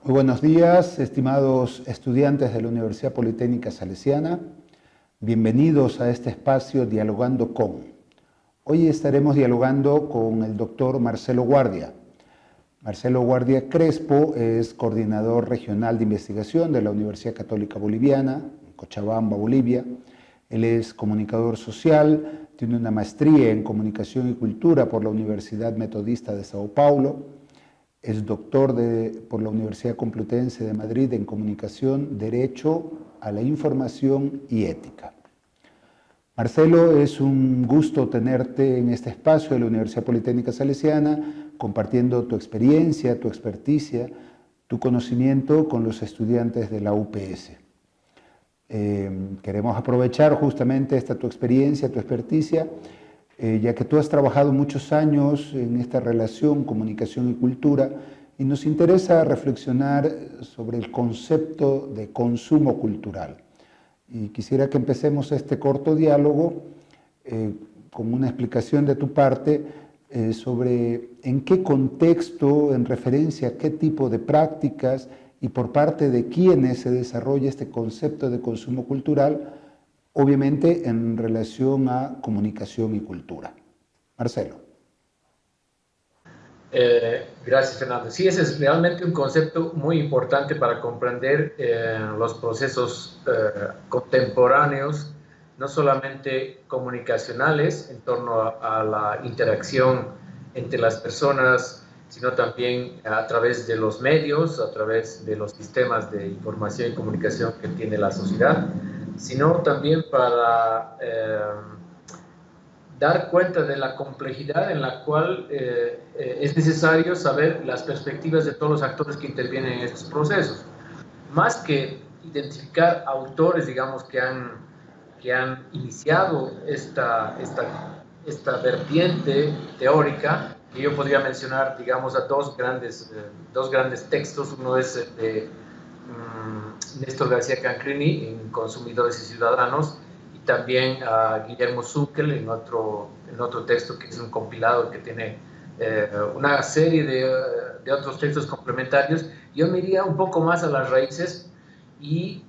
Muy buenos días, estimados estudiantes de la Universidad Politécnica Salesiana. Bienvenidos a este espacio Dialogando con. Hoy estaremos dialogando con el doctor Marcelo Guardia. Marcelo Guardia Crespo es coordinador regional de investigación de la Universidad Católica Boliviana, en Cochabamba, Bolivia. Él es comunicador social, tiene una maestría en comunicación y cultura por la Universidad Metodista de Sao Paulo. Es doctor por la Universidad Complutense de Madrid en Comunicación, Derecho a la Información y Ética. Marcelo, es un gusto tenerte en este espacio de la Universidad Politécnica Salesiana, compartiendo tu experiencia, tu experticia, tu conocimiento con los estudiantes de la UPS. Queremos aprovechar justamente esta tu experiencia, tu experticia, ya que tú has trabajado muchos años en esta relación comunicación y cultura, y nos interesa reflexionar sobre el concepto de consumo cultural. Y quisiera que empecemos este corto diálogo con una explicación de tu parte sobre en qué contexto, en referencia a qué tipo de prácticas y por parte de quiénes se desarrolla este concepto de consumo cultural, obviamente en relación a comunicación y cultura. Marcelo. Gracias, Fernando. Sí, ese es realmente un concepto muy importante para comprender los procesos contemporáneos, no solamente comunicacionales en torno a la interacción entre las personas, sino también a través de los medios, a través de los sistemas de información y comunicación que tiene la sociedad, sino también para dar cuenta de la complejidad en la cual es necesario saber las perspectivas de todos los actores que intervienen en estos procesos. Más que identificar autores, digamos, que han iniciado esta vertiente teórica, que yo podría mencionar, digamos, a dos grandes textos. Uno es el de Néstor García Cancrini en Consumidores y Ciudadanos, y también a Guillermo Zuckel en otro texto que es un compilado que tiene una serie de otros textos complementarios. Yo me iría un poco más a las raíces y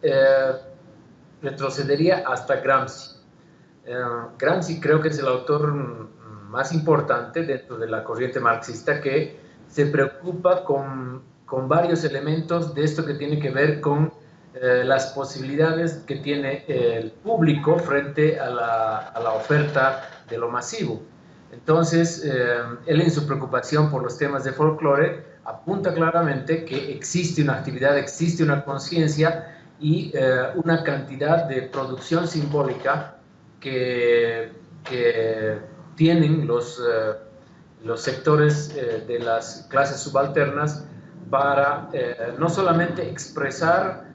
retrocedería hasta Gramsci. Gramsci creo que es el autor más importante dentro de la corriente marxista, que se preocupa con varios elementos de esto que tiene que ver con las posibilidades que tiene el público frente a la oferta de lo masivo. Entonces, él en su preocupación por los temas de folclore apunta claramente que existe una actividad, existe una conciencia y una cantidad de producción simbólica que tienen los sectores de las clases subalternas para no solamente expresar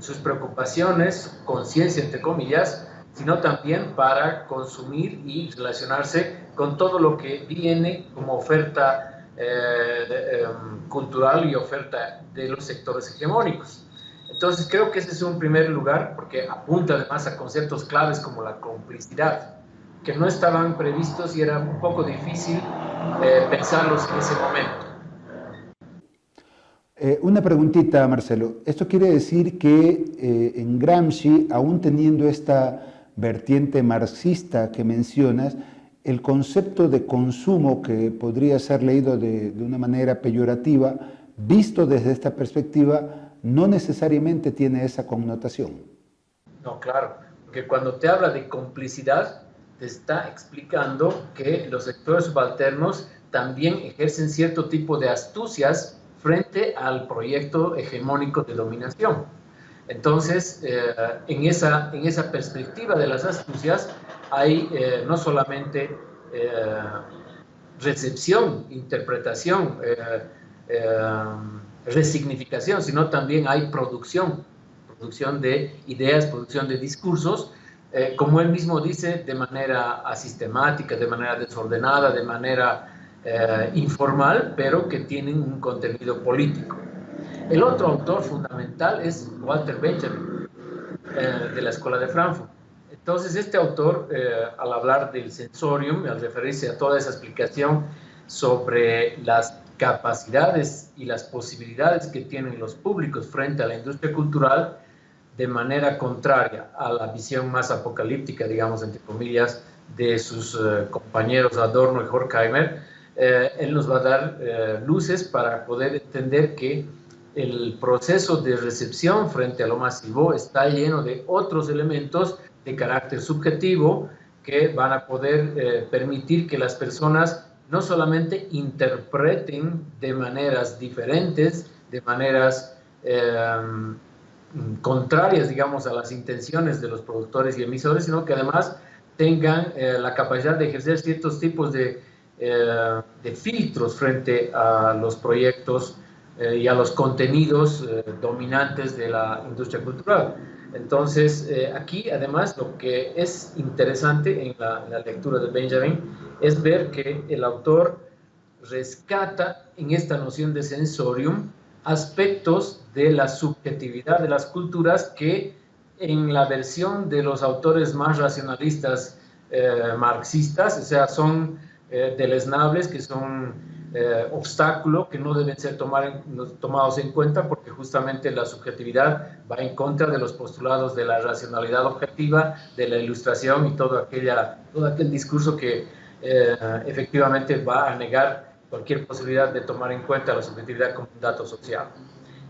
sus preocupaciones, conciencia entre comillas, sino también para consumir y relacionarse con todo lo que viene como oferta cultural y oferta de los sectores hegemónicos. Entonces creo que ese es un primer lugar, porque apunta además a conceptos claves como la complicidad, que no estaban previstos y era un poco difícil pensarlos en ese momento. Una preguntita, Marcelo. ¿Esto quiere decir que en Gramsci, aún teniendo esta vertiente marxista que mencionas, el concepto de consumo, que podría ser leído de una manera peyorativa, visto desde esta perspectiva, no necesariamente tiene esa connotación? No, claro, porque cuando te habla de complicidad, te está explicando que los sectores subalternos también ejercen cierto tipo de astucias frente al proyecto hegemónico de dominación. Entonces, en esa perspectiva de las astucias hay no solamente recepción, interpretación, resignificación, sino también hay producción de ideas, producción de discursos, como él mismo dice, de manera asistemática, de manera desordenada, de manera informal, pero que tienen un contenido político. El otro autor fundamental es Walter Benjamin, de la Escuela de Frankfurt. Entonces, este autor, al hablar del sensorium, al referirse a toda esa explicación sobre las capacidades y las posibilidades que tienen los públicos frente a la industria cultural, de manera contraria a la visión más apocalíptica, digamos, entre comillas, de sus compañeros Adorno y Horkheimer, él nos va a dar luces para poder entender que el proceso de recepción frente a lo masivo está lleno de otros elementos de carácter subjetivo que van a poder permitir que las personas no solamente interpreten de maneras diferentes, de maneras contrarias, digamos, a las intenciones de los productores y emisores, sino que además tengan la capacidad de ejercer ciertos tipos de filtros frente a los proyectos y a los contenidos dominantes de la industria cultural. Entonces, aquí además lo que es interesante en la lectura de Benjamin es ver que el autor rescata en esta noción de sensorium aspectos de la subjetividad de las culturas que en la versión de los autores más racionalistas marxistas, o sea, son deleznables, que son obstáculos que no deben ser tomados en cuenta porque justamente la subjetividad va en contra de los postulados de la racionalidad objetiva, de la ilustración y todo aquel discurso que efectivamente va a negar cualquier posibilidad de tomar en cuenta la subjetividad como un dato social.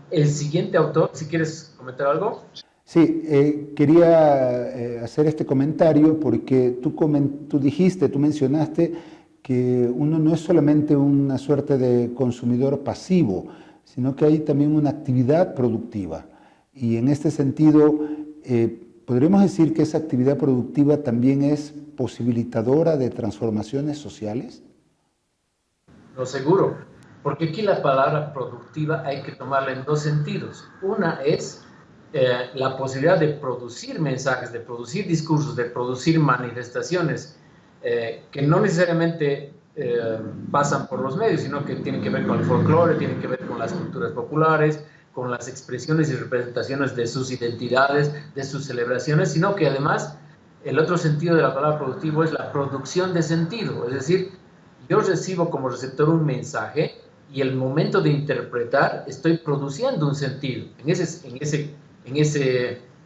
El siguiente autor, si quieres comentar algo. Sí, quería hacer este comentario porque tú mencionaste que uno no es solamente una suerte de consumidor pasivo, sino que hay también una actividad productiva. Y en este sentido, podríamos decir que esa actividad productiva también es posibilitadora de transformaciones sociales. Lo seguro, porque aquí la palabra productiva hay que tomarla en dos sentidos. Una es la posibilidad de producir mensajes, de producir discursos, de producir manifestaciones que no necesariamente pasan por los medios, sino que tienen que ver con el folclore, tienen que ver con las culturas populares, con las expresiones y representaciones de sus identidades, de sus celebraciones, sino que además el otro sentido de la palabra productivo es la producción de sentido, es decir, yo recibo como receptor un mensaje y el momento de interpretar estoy produciendo un sentido.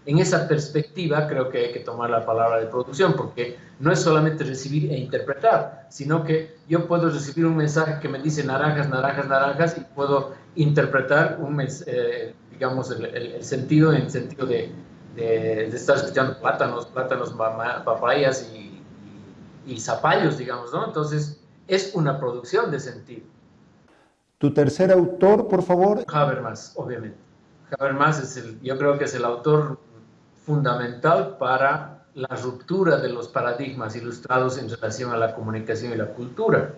En esa perspectiva creo que hay que tomar la palabra de producción, porque no es solamente recibir e interpretar, sino que yo puedo recibir un mensaje que me dice naranjas, naranjas, naranjas, y puedo interpretar digamos, el sentido en el sentido de estar escuchando plátanos, papayas y zapallos, digamos, ¿no? Entonces, es una producción de sentido. Tu tercer autor, por favor. Habermas, obviamente. Habermas yo creo que es el autor fundamental para la ruptura de los paradigmas ilustrados en relación a la comunicación y la cultura,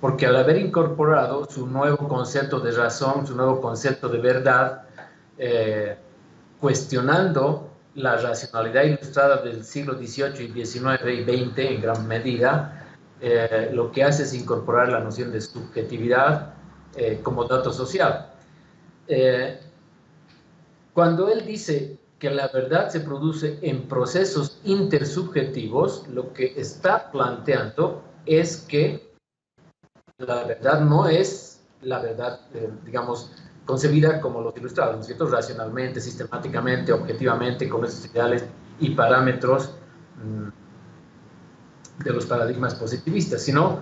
porque al haber incorporado su nuevo concepto de razón, su nuevo concepto de verdad, cuestionando la racionalidad ilustrada del siglo XVIII y XIX y XX en gran medida, lo que hace es incorporar la noción de subjetividad como dato social. Cuando él dice que la verdad se produce en procesos intersubjetivos, lo que está planteando es que la verdad no es la verdad, digamos, concebida como los ilustrados, ¿no es cierto? Racionalmente, sistemáticamente, objetivamente, con esos ideales y parámetros de los paradigmas positivistas, sino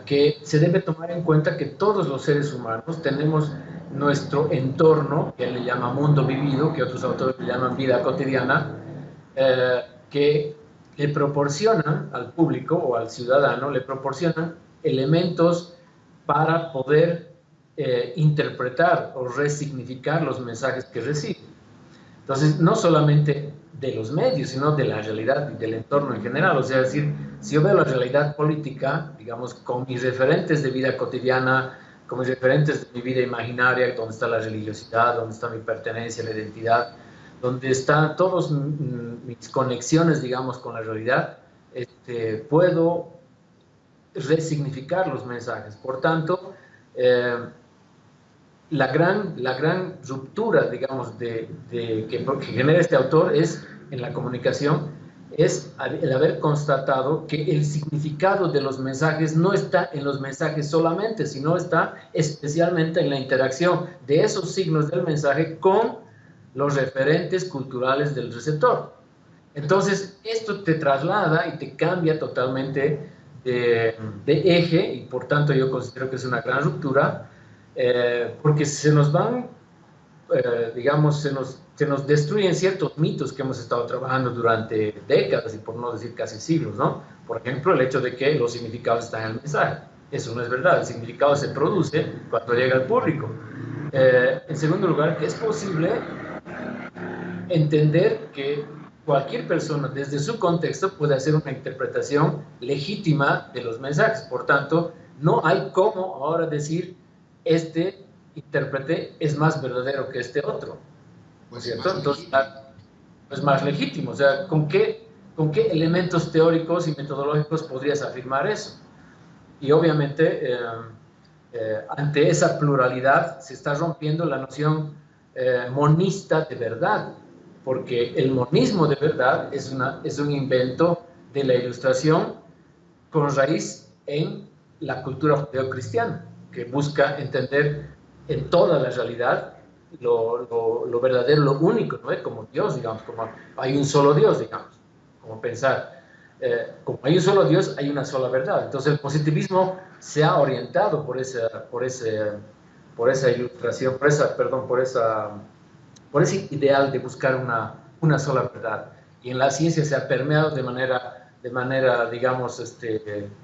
que se debe tomar en cuenta que todos los seres humanos tenemos nuestro entorno, que él le llama mundo vivido, que otros autores le llaman vida cotidiana, que le proporcionan al público o al ciudadano, le proporcionan elementos para poder interpretar o resignificar los mensajes que recibe. Entonces, no solamente de los medios, sino de la realidad y del entorno en general. O sea, es decir, si yo veo la realidad política, digamos, con mis referentes de vida cotidiana, con mis referentes de mi vida imaginaria, donde está la religiosidad, donde está mi pertenencia, la identidad, donde están todas mis conexiones, digamos, con la realidad, puedo resignificar los mensajes. Por tanto, la gran ruptura, digamos, que genera este autor es en la comunicación, es el haber constatado que el significado de los mensajes no está en los mensajes solamente, sino está especialmente en la interacción de esos signos del mensaje con los referentes culturales del receptor. Entonces, esto te traslada y te cambia totalmente de eje, y por tanto yo considero que es una gran ruptura, porque se nos van, digamos, se nos destruyen ciertos mitos que hemos estado trabajando durante décadas, y por no decir casi siglos, ¿no? Por ejemplo, el hecho de que los significados están en el mensaje. Eso no es verdad, el significado se produce cuando llega al público. En segundo lugar, que es posible entender que cualquier persona desde su contexto puede hacer una interpretación legítima de los mensajes. Por tanto, no hay cómo ahora decir este intérprete es más verdadero que este otro. Pues ¿cierto? Entonces, es más legítimo. O sea, ¿con qué elementos teóricos y metodológicos podrías afirmar eso? Y obviamente, ante esa pluralidad se está rompiendo la noción monista de verdad, porque el monismo de verdad es un invento de la Ilustración con raíz en la cultura judeocristiana, que busca entender en toda la realidad lo verdadero, lo único, ¿no? Como Dios, digamos, como hay un solo Dios, digamos, como pensar, como hay un solo Dios, hay una sola verdad. Entonces el positivismo se ha orientado por esa ilustración, por ese ideal de buscar una sola verdad. Y en la ciencia se ha permeado de manera digamos,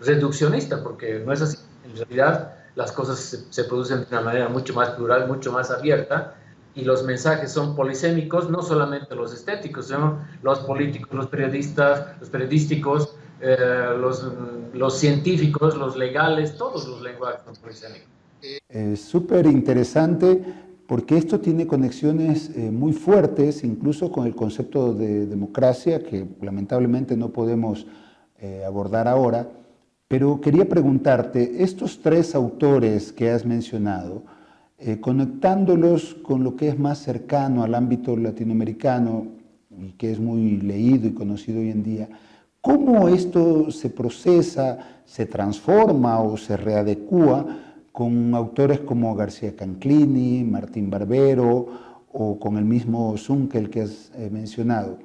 reduccionista, porque no es así. En realidad, las cosas se producen de una manera mucho más plural, mucho más abierta, y los mensajes son polisémicos, no solamente los estéticos, sino los políticos, los periodistas, los periodísticos, los científicos, los legales, todos los lenguajes son polisémicos. Es súper interesante porque esto tiene conexiones muy fuertes, incluso con el concepto de democracia, que lamentablemente no podemos abordar ahora. Pero quería preguntarte, estos tres autores que has mencionado, conectándolos con lo que es más cercano al ámbito latinoamericano y que es muy leído y conocido hoy en día, ¿cómo esto se procesa, se transforma o se readecúa con autores como García Canclini, Martín Barbero o con el mismo Zunkel que has mencionado?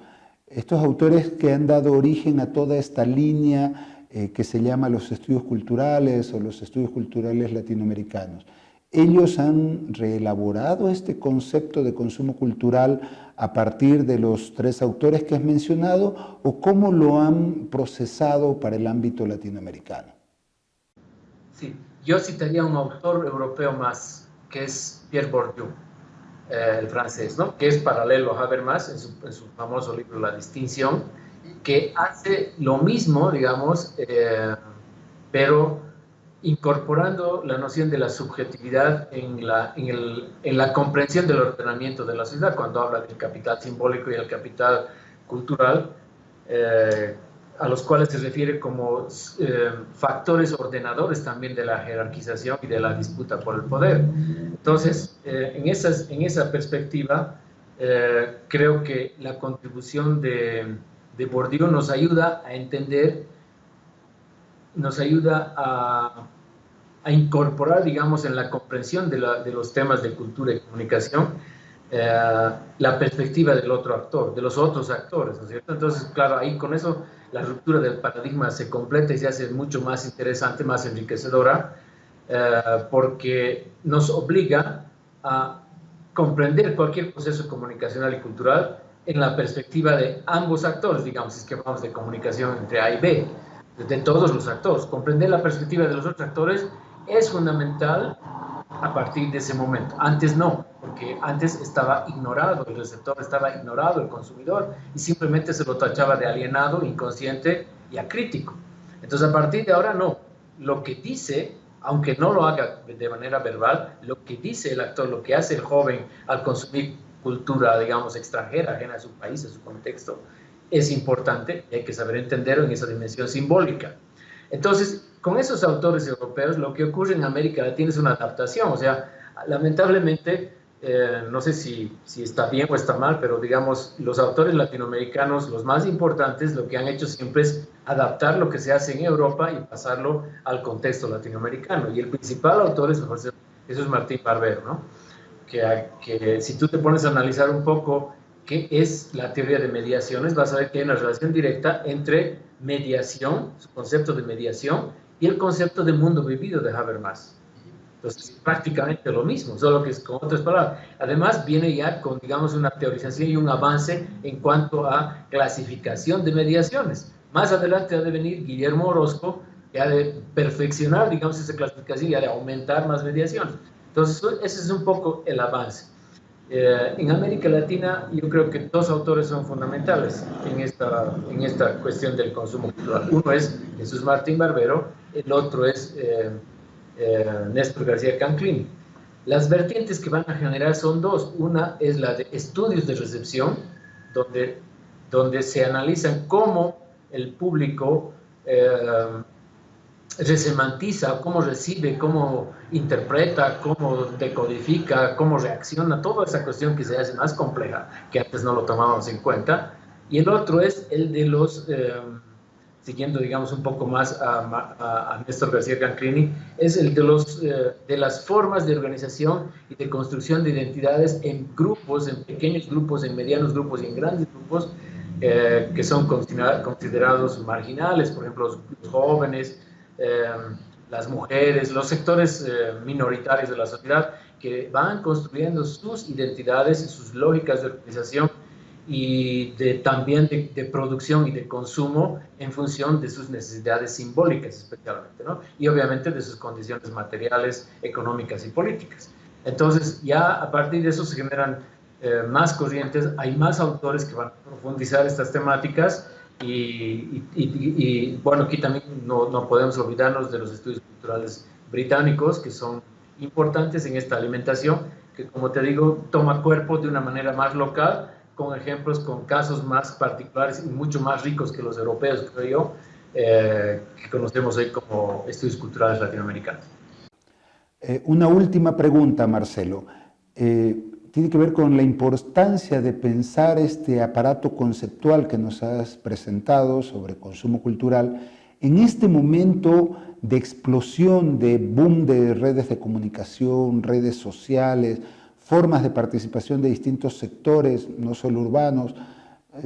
Estos autores que han dado origen a toda esta línea que se llama los estudios culturales o los estudios culturales latinoamericanos. ¿Ellos han reelaborado este concepto de consumo cultural a partir de los tres autores que has mencionado o cómo lo han procesado para el ámbito latinoamericano? Sí, yo citaría un autor europeo más, que es Pierre Bourdieu, el francés, ¿no? Que es paralelo a Habermas en su famoso libro La Distinción, que hace lo mismo, digamos, pero incorporando la noción de la subjetividad en la comprensión del ordenamiento de la sociedad, cuando habla del capital simbólico y el capital cultural, a los cuales se refiere como factores ordenadores también de la jerarquización y de la disputa por el poder. Entonces, en esa perspectiva, creo que la contribución de Bourdieu nos ayuda a entender, nos ayuda a incorporar, digamos, en la comprensión de los temas de cultura y comunicación, la perspectiva del otro actor, de los otros actores, ¿no es cierto? Entonces, claro, ahí con eso la ruptura del paradigma se completa y se hace mucho más interesante, más enriquecedora, porque nos obliga a comprender cualquier proceso comunicacional y cultural en la perspectiva de ambos actores, digamos, si es que hablamos de comunicación entre A y B, de todos los actores. Comprender la perspectiva de los otros actores es fundamental a partir de ese momento. Antes no, porque antes estaba ignorado el receptor, estaba ignorado el consumidor y simplemente se lo tachaba de alienado, inconsciente y acrítico. Entonces, a partir de ahora no. Lo que dice, aunque no lo haga de manera verbal, lo que dice el actor, lo que hace el joven al consumir cultura, digamos, extranjera, ajena a su país, a su contexto, es importante y hay que saber entenderlo en esa dimensión simbólica. Entonces, con esos autores europeos, lo que ocurre en América Latina es una adaptación. O sea, lamentablemente, no sé si está bien o está mal, pero digamos, los autores latinoamericanos, los más importantes, lo que han hecho siempre es adaptar lo que se hace en Europa y pasarlo al contexto latinoamericano. Y el principal autor es Jesús Martín Barbero, ¿no? Que si tú te pones a analizar un poco qué es la teoría de mediaciones, vas a ver que hay una relación directa entre mediación, su concepto de mediación, y el concepto de mundo vivido de Habermas. Entonces, prácticamente lo mismo, solo que es con otras palabras. Además, viene ya con, digamos, una teorización y un avance en cuanto a clasificación de mediaciones. Más adelante ha de venir Guillermo Orozco, que ha de perfeccionar, digamos, esa clasificación y ha de aumentar más mediaciones. Entonces, ese es un poco el avance. En América Latina, yo creo que dos autores son fundamentales en esta cuestión del consumo cultural. Uno es Jesús Martín Barbero, el otro es Néstor García Canclini. Las vertientes que van a generar son dos. Una es la de estudios de recepción, donde se analizan cómo el público resemantiza, cómo recibe, cómo interpreta, cómo decodifica, cómo reacciona, toda esa cuestión que se hace más compleja, que antes no lo tomábamos en cuenta. Y el otro es el de los, siguiendo digamos un poco más a Néstor García Canclini, es el de las formas de organización y de construcción de identidades en grupos, en pequeños grupos, en medianos grupos y en grandes grupos, que son considerados marginales, por ejemplo los jóvenes, las mujeres, los sectores minoritarios de la sociedad, que van construyendo sus identidades y sus lógicas de organización y también de producción y de consumo en función de sus necesidades simbólicas especialmente, ¿no? Y obviamente de sus condiciones materiales, económicas y políticas. Entonces ya a partir de eso se generan más corrientes, hay más autores que van a profundizar estas temáticas y bueno, aquí también no podemos olvidarnos de los estudios culturales británicos, que son importantes en esta alimentación, que como te digo, toma cuerpo de una manera más local, con ejemplos, con casos más particulares y mucho más ricos que los europeos, creo yo, que conocemos hoy como estudios culturales latinoamericanos. Una última pregunta, Marcelo. Tiene que ver con la importancia de pensar este aparato conceptual que nos has presentado sobre consumo cultural en este momento de explosión, de boom de redes de comunicación, redes sociales, formas de participación de distintos sectores, no solo urbanos,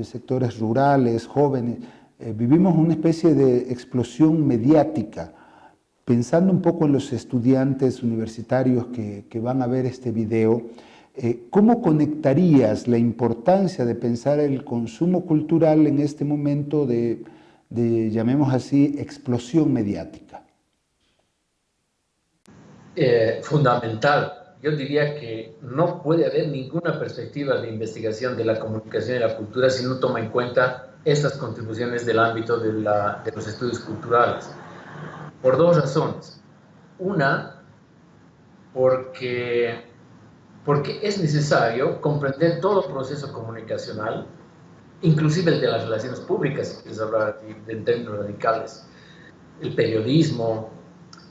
sectores rurales, jóvenes. Vivimos una especie de explosión mediática. Pensando un poco en los estudiantes universitarios que van a ver este video, ¿cómo conectarías la importancia de pensar el consumo cultural en este momento de llamemos así, explosión mediática? Fundamental. Yo diría que no puede haber ninguna perspectiva de investigación de la comunicación y la cultura si no toma en cuenta estas contribuciones del ámbito de los estudios culturales. Por dos razones. Una, porque es necesario comprender todo proceso comunicacional, inclusive el de las relaciones públicas, si quieres hablar de términos radicales, el periodismo,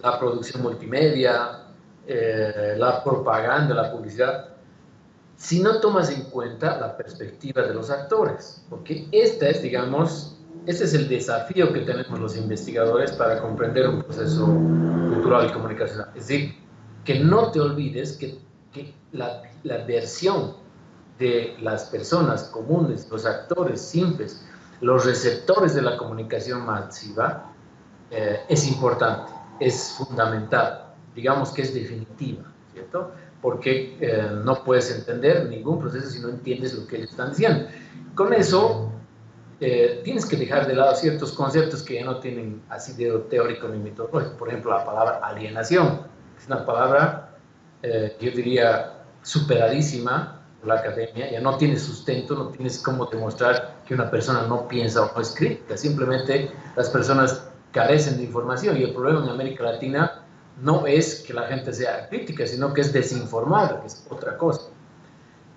la producción multimedia, la propaganda, la publicidad, si no tomas en cuenta la perspectiva de los actores, porque este es el desafío que tenemos los investigadores para comprender un proceso cultural y comunicacional. Es decir, que no te olvides que la versión de las personas comunes, los actores simples, los receptores de la comunicación masiva, es importante, es fundamental, digamos que es definitiva, ¿cierto? Porque no puedes entender ningún proceso si no entiendes lo que ellos están diciendo. Con eso, tienes que dejar de lado ciertos conceptos que ya no tienen asidero teórico ni metodológico. Por ejemplo, la palabra alienación, es una palabra, yo diría, superadísima por la academia, ya no tiene sustento, no tienes cómo demostrar que una persona no piensa o no es crítica, simplemente las personas carecen de información y el problema en América Latina no es que la gente sea crítica, sino que es desinformada, que es otra cosa.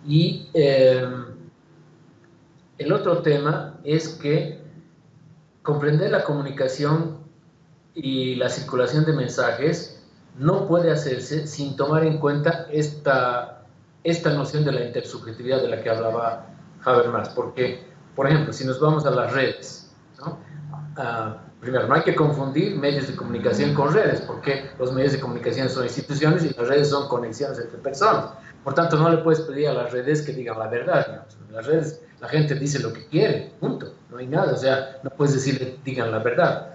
Y el otro tema es que comprender la comunicación y la circulación de mensajes no puede hacerse sin tomar en cuenta esta noción de la intersubjetividad de la que hablaba Habermas, porque, por ejemplo, si nos vamos a las redes, ¿no? Primero, no hay que confundir medios de comunicación con redes, porque los medios de comunicación son instituciones y las redes son conexiones entre personas. Por tanto, no le puedes pedir a las redes que digan la verdad, digamos. En las redes la gente dice lo que quiere, punto, no hay nada, o sea, no puedes decirle digan la verdad,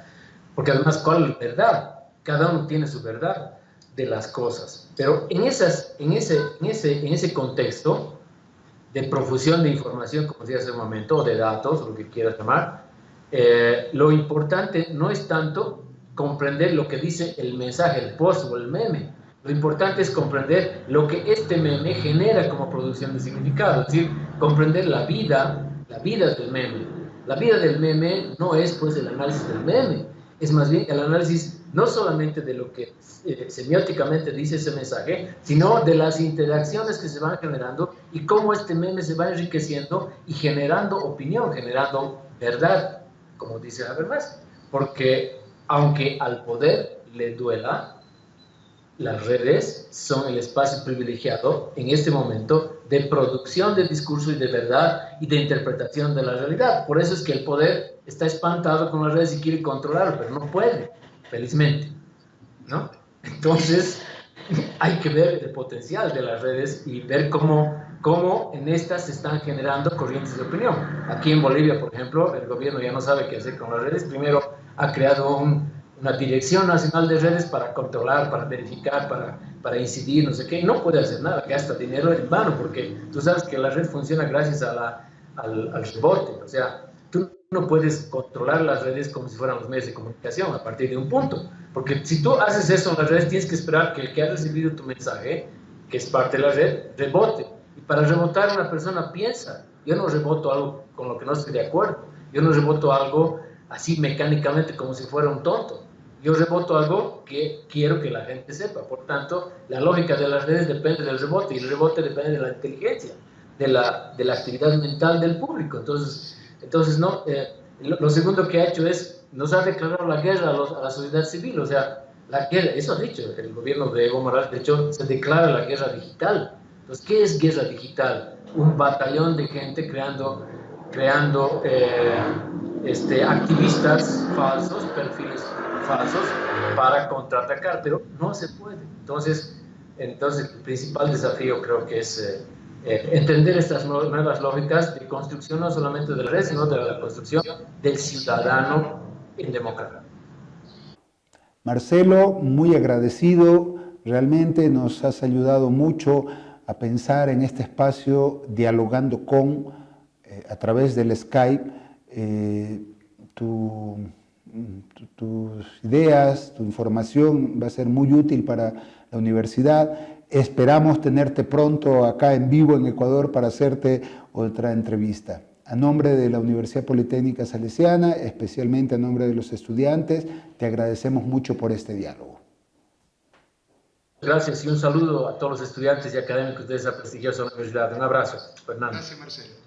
porque además, ¿cuál es la verdad? Cada uno tiene su verdad de las cosas, pero en ese contexto de profusión de información, como decía hace un momento, o de datos, o lo que quieras llamar, lo importante no es tanto comprender lo que dice el mensaje, el post o el meme. Lo importante es comprender lo que este meme genera como producción de significado, es decir, comprender la vida del meme. La vida del meme no es pues el análisis del meme, es más bien el análisis no solamente de lo que semióticamente dice ese mensaje, sino de las interacciones que se van generando y cómo este meme se va enriqueciendo y generando opinión, generando verdad, como dice Habermas, porque aunque al poder le duela, las redes son el espacio privilegiado en este momento de producción de discurso y de verdad y de interpretación de la realidad. Por eso es que el poder está espantado con las redes y quiere controlarlo, pero no puede, felizmente, ¿no? Entonces, hay que ver el potencial de las redes y ver cómo en estas se están generando corrientes de opinión. Aquí en Bolivia, por ejemplo, el gobierno ya no sabe qué hacer con las redes. Primero ha creado una dirección nacional de redes para controlar, para verificar, para incidir, no sé qué. No puede hacer nada, gasta dinero en vano, porque tú sabes que la red funciona gracias al rebote. O sea, tú no puedes controlar las redes como si fueran los medios de comunicación a partir de un punto. Porque si tú haces eso en las redes, tienes que esperar que el que ha recibido tu mensaje, que es parte de la red, rebote. Y para rebotar, una persona piensa. Yo no reboto algo con lo que no estoy de acuerdo. Yo no reboto algo así mecánicamente como si fuera un tonto. Yo reboto algo que quiero que la gente sepa. Por tanto, la lógica de las redes depende del rebote y el rebote depende de la inteligencia, de la actividad mental del público. Entonces no, lo segundo que ha hecho es, nos ha declarado la guerra a la sociedad civil. O sea, la guerra, eso ha dicho el gobierno de Evo Morales, de hecho, se declara la guerra digital. Entonces, ¿qué es guerra digital? Un batallón de gente creando activistas falsos, perfiles falsos para contraatacar, pero no se puede. Entonces el principal desafío creo que es entender estas nuevas lógicas de construcción no solamente de la red, sino de la construcción del ciudadano en democracia. Marcelo, muy agradecido, realmente nos has ayudado mucho a pensar en este espacio dialogando con, a través del Skype, tus ideas, tu información va a ser muy útil para la universidad. Esperamos tenerte pronto acá en vivo en Ecuador para hacerte otra entrevista. A nombre de la Universidad Politécnica Salesiana, especialmente a nombre de los estudiantes, te agradecemos mucho por este diálogo. Gracias y un saludo a todos los estudiantes y académicos de esa prestigiosa universidad. Un abrazo, Fernando. Gracias, Marcelo.